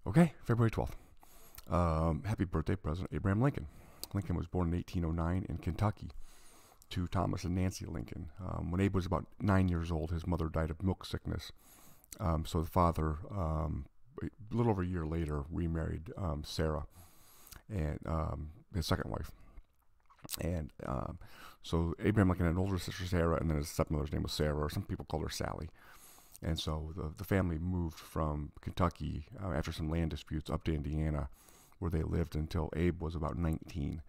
Okay, February 12th. Happy birthday, President Abraham Lincoln. Lincoln was born in 1809 in Kentucky to Thomas and Nancy Lincoln. When Abe was about 9 years old, his mother died of milk sickness. So the father, a little over a year later, remarried Sarah, and his second wife. And so Abraham Lincoln had an older sister, Sarah, and then his stepmother's name was Sarah, or some people called her Sally. And so the family moved from Kentucky after some land disputes up to Indiana, where they lived until Abe was about 19.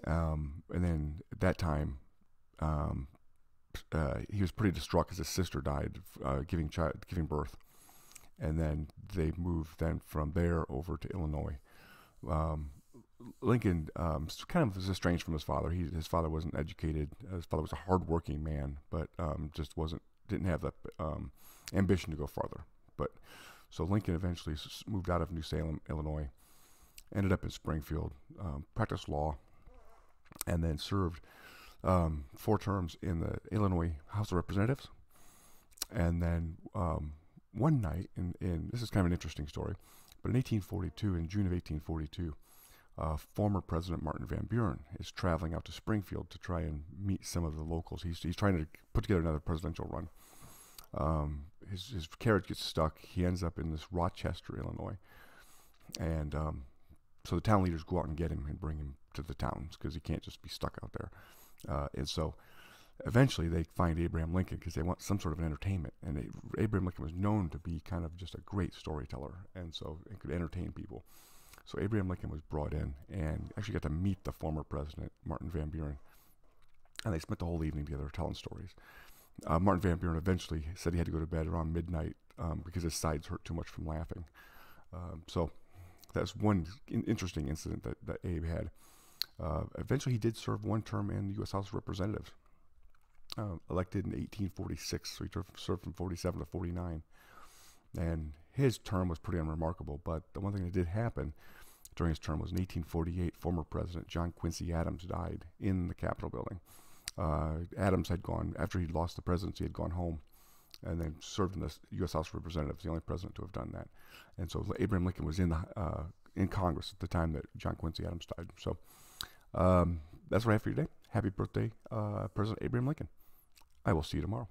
And then at that time, he was pretty distraught because his sister died giving birth. And then they moved then from there over to Illinois. Um, Lincoln kind of was estranged from his father. His father wasn't educated. His father was a hardworking man, but just didn't have the ambition to go farther. But so Lincoln eventually moved out of New Salem, Illinois, ended up in Springfield, practiced law, and then served 4 terms in the Illinois House of Representatives. And then one night, in this is kind of an interesting story, but in 1842, in June of 1842, former President Martin Van Buren is traveling out to Springfield to try and meet some of the locals. He's trying to put together another presidential run. His carriage gets stuck. He ends up in this Rochester, Illinois, and so the town leaders go out and get him and bring him to the towns because he can't just be stuck out there. And so eventually they find Abraham Lincoln because they want some sort of an entertainment. And Abraham Lincoln was known to be kind of just a great storyteller, and so he could entertain people. So Abraham Lincoln was brought in and actually got to meet the former president, Martin Van Buren. And they spent the whole evening together telling stories. Martin Van Buren eventually said he had to go to bed around midnight because his sides hurt too much from laughing. So that's one interesting incident that Abe had. Eventually, he did serve 1 term in the U.S. House of Representatives, elected in 1846, so he served from 47 to 49. And his term was pretty unremarkable, but the one thing that did happen during his term was in 1848, former President John Quincy Adams died in the Capitol building. Adams had gone, after he'd lost the presidency, had gone home and then served in the U.S. House of Representatives, the only president to have done that. And so Abraham Lincoln was in Congress at the time that John Quincy Adams died. So that's what I have for you today. Happy birthday, President Abraham Lincoln. I will see you tomorrow.